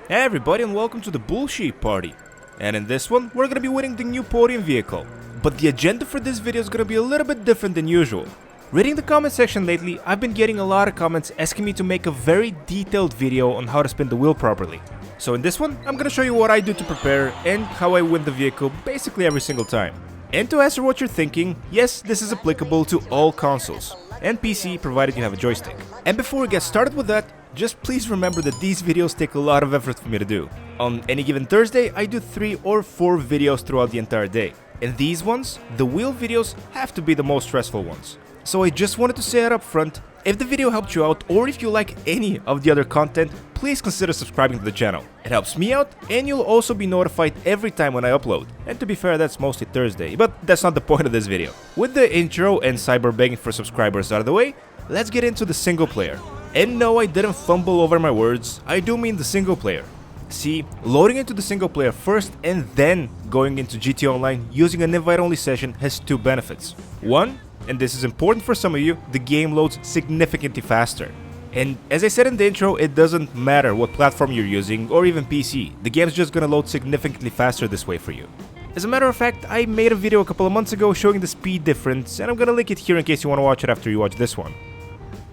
Hey everybody, and welcome to the bullshit party. And in this one, we're gonna be winning the new Podium vehicle. But the agenda for this video is gonna be a little bit different than usual. Reading the comment section lately, I've been getting a lot of comments asking me to make a very detailed video on how to spin the wheel properly. So in this one, I'm gonna show you what I do to prepare and how I win the vehicle basically every single time. And to answer what you're thinking, yes, this is applicable to all consoles and PC provided you have a joystick. And before we get started with that, just please remember that these videos take a lot of effort for me to do. On any given Thursday, I do 3 or 4 videos throughout the entire day. And these ones, the wheel videos, have to be the most stressful ones. So I just wanted to say it up front, if the video helped you out or if you like any of the other content, please consider subscribing to the channel. It helps me out and you'll also be notified every time when I upload. And to be fair, that's mostly Thursday, but that's not the point of this video. With the intro and cyber begging for subscribers out of the way, let's get into the single player. And no, I didn't fumble over my words, I do mean the single player. See, loading into the single player first and then going into GT Online using an invite-only session has 2 benefits. One, and this is important for some of you, the game loads significantly faster. And as I said in the intro, it doesn't matter what platform you're using or even PC, the game's just gonna load significantly faster this way for you. As a matter of fact, I made a video a couple of months ago showing the speed difference and I'm gonna link it here in case you wanna watch it after you watch this one.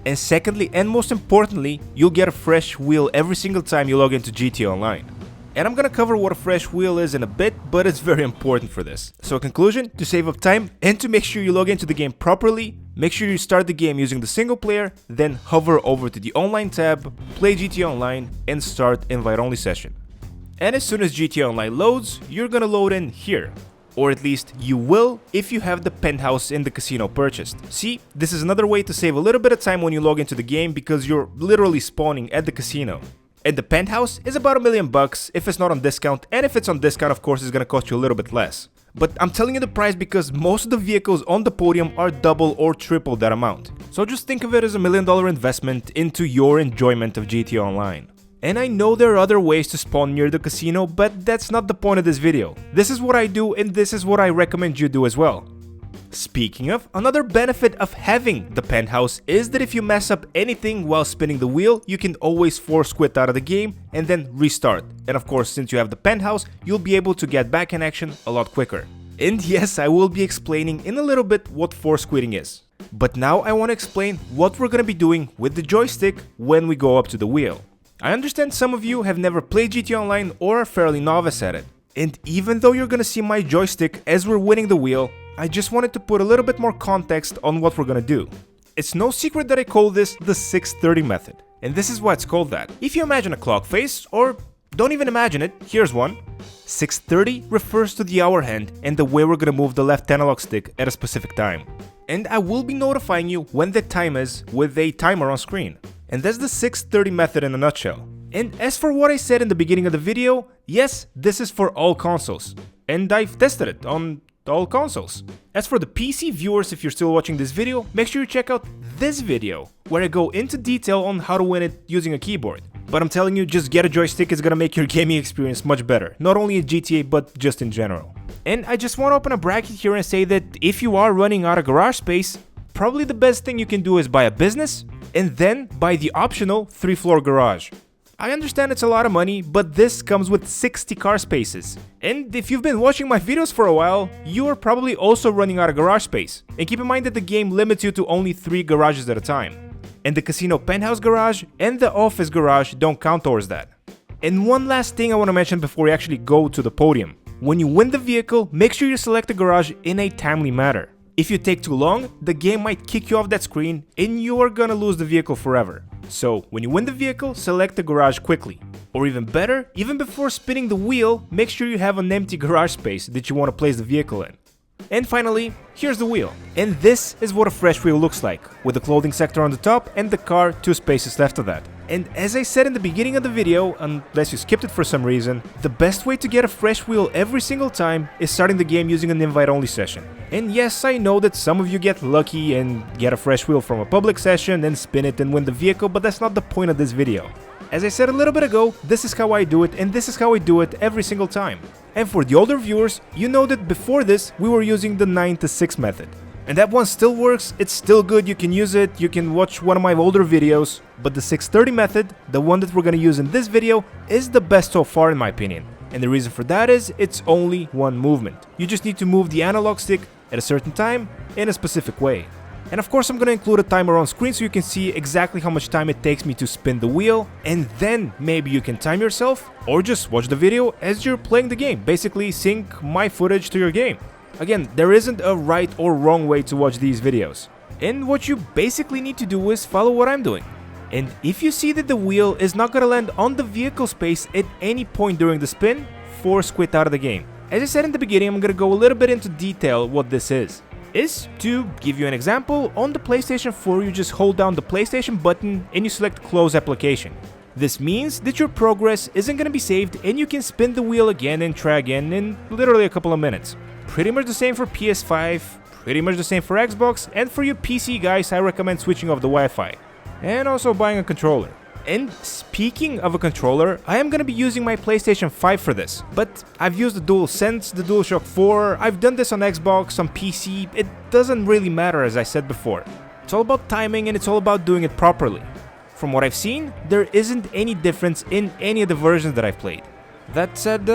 And secondly, and most importantly, you'll get a fresh wheel every single time you log into GT Online. And I'm gonna cover what a fresh wheel is in a bit, but it's very important for this. So conclusion, to save up time and to make sure you log into the game properly, make sure you start the game using the single player, then hover over to the online tab, play GT Online, and start invite only session. And as soon as GT Online loads, you're gonna load in here. Or at least you will if you have the penthouse in the casino purchased. See, this is another way to save a little bit of time when you log into the game because you're literally spawning at the casino. And the penthouse is about $1 million if it's not on discount, and if it's on discount of course it's gonna cost you a little bit less. But I'm telling you the price because most of the vehicles on the podium are double or triple that amount. So just think of it as $1 million investment into your enjoyment of GT Online. And I know there are other ways to spawn near the casino, but that's not the point of this video. This is what I do and this is what I recommend you do as well. Speaking of, another benefit of having the penthouse is that if you mess up anything while spinning the wheel, you can always force quit out of the game and then restart. And of course, since you have the penthouse, you'll be able to get back in action a lot quicker. And yes, I will be explaining in a little bit what force quitting is. But now I want to explain what we're gonna be doing with the joystick when we go up to the wheel. I understand some of you have never played GT Online or are fairly novice at it. And even though you're gonna see my joystick as we're winning the wheel, I just wanted to put a little bit more context on what we're gonna do. It's no secret that I call this the 630 method. And this is why it's called that. If you imagine a clock face, or don't even imagine it, here's one. 630 refers to the hour hand and the way we're gonna move the left analog stick at a specific time. And I will be notifying you when the time is with a timer on screen. And that's the 630 method in a nutshell. And as for what I said in the beginning of the video, yes, this is for all consoles. And I've tested it on all consoles. As for the PC viewers, if you're still watching this video, make sure you check out this video, where I go into detail on how to win it using a keyboard. But I'm telling you, just get a joystick, it's gonna make your gaming experience much better. Not only in GTA, but just in general. And I just wanna open a bracket here and say that if you are running out of garage space, probably the best thing you can do is buy a business, and then buy the optional 3-floor garage. I understand it's a lot of money, but this comes with 60 car spaces. And if you've been watching my videos for a while, you are probably also running out of garage space. And keep in mind that the game limits you to only 3 garages at a time. And the casino penthouse garage and the office garage don't count towards that. And one last thing I want to mention before we actually go to the podium. When you win the vehicle, make sure you select the garage in a timely manner. If you take too long, the game might kick you off that screen and you are gonna lose the vehicle forever. So when you win the vehicle, select the garage quickly. Or even better, even before spinning the wheel, make sure you have an empty garage space that you want to place the vehicle in. And finally, here's the wheel. And this is what a fresh wheel looks like, with the clothing sector on the top and the car 2 spaces left of that. And as I said in the beginning of the video, unless you skipped it for some reason, the best way to get a fresh wheel every single time is starting the game using an invite-only session. And yes, I know that some of you get lucky and get a fresh wheel from a public session, then spin it and win the vehicle, but that's not the point of this video. As I said a little bit ago, this is how I do it and this is how I do it every single time. And for the older viewers, you know that before this, we were using the 9 to 6 method. And that one still works, it's still good, you can use it, you can watch one of my older videos. But the 630 method, the one that we're gonna use in this video, is the best so far in my opinion. And the reason for that is, it's only one movement. You just need to move the analog stick at a certain time, in a specific way. And of course I'm gonna include a timer on screen so you can see exactly how much time it takes me to spin the wheel, and then maybe you can time yourself, or just watch the video as you're playing the game, basically sync my footage to your game. Again, there isn't a right or wrong way to watch these videos. And what you basically need to do is follow what I'm doing. And if you see that the wheel is not gonna land on the vehicle space at any point during the spin, force quit out of the game. As I said in the beginning, I'm gonna go a little bit into detail what this is. To give you an example, on the PlayStation 4 you just hold down the PlayStation button and you select close application. This means that your progress isn't gonna be saved and you can spin the wheel again and try again in literally a couple of minutes. Pretty much the same for PS5, pretty much the same for Xbox, and for you PC guys I recommend switching off the Wi-Fi. And also buying a controller. And speaking of a controller, I am gonna be using my PlayStation 5 for this, but I've used the DualSense, the DualShock 4, I've done this on Xbox, on PC, it doesn't really matter as I said before. It's all about timing and it's all about doing it properly. From what I've seen, there isn't any difference in any of the versions that I've played. That said,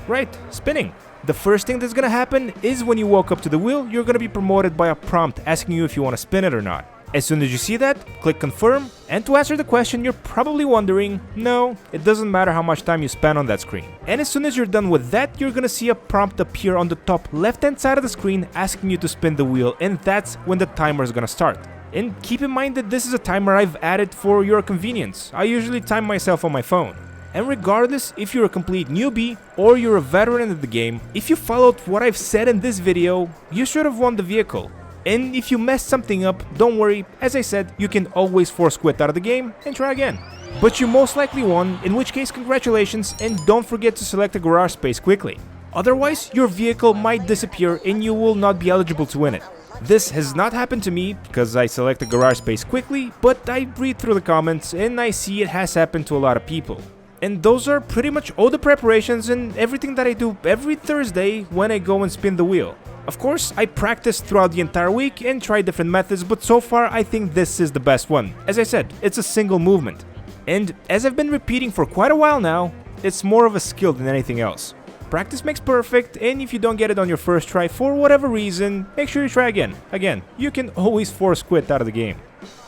right, spinning. The first thing that's gonna happen is when you walk up to the wheel, you're gonna be promoted by a prompt asking you if you wanna spin it or not. As soon as you see that, click confirm, and to answer the question you're probably wondering, no, it doesn't matter how much time you spend on that screen. And as soon as you're done with that, you're gonna see a prompt appear on the top left hand side of the screen asking you to spin the wheel, and that's when the timer is gonna start. And keep in mind that this is a timer I've added for your convenience. I usually time myself on my phone. And regardless if you're a complete newbie or you're a veteran of the game, if you followed what I've said in this video, you should have won the vehicle. And if you messed something up, don't worry, as I said, you can always force quit out of the game and try again. But you most likely won, in which case congratulations, and don't forget to select a garage space quickly. Otherwise, your vehicle might disappear and you will not be eligible to win it. This has not happened to me, because I select a garage space quickly, but I read through the comments and I see it has happened to a lot of people. And those are pretty much all the preparations and everything that I do every Thursday when I go and spin the wheel. Of course, I practice throughout the entire week and try different methods, but so far I think this is the best one. As I said, it's a single movement. And as I've been repeating for quite a while now, it's more of a skill than anything else. Practice makes perfect, and if you don't get it on your first try for whatever reason, make sure you try again. Again, you can always force quit out of the game.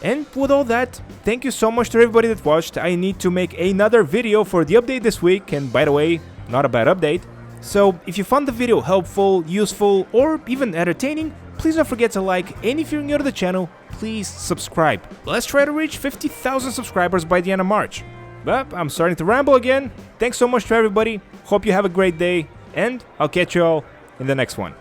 And with all that, thank you so much to everybody that watched. I need to make another video for the update this week, and by the way, not a bad update. So if you found the video helpful, useful, or even entertaining, please don't forget to like, and if you're new to the channel, please subscribe. Let's try to reach 50,000 subscribers by the end of March. But I'm starting to ramble again. Thanks so much to everybody, hope you have a great day, and I'll catch you all in the next one.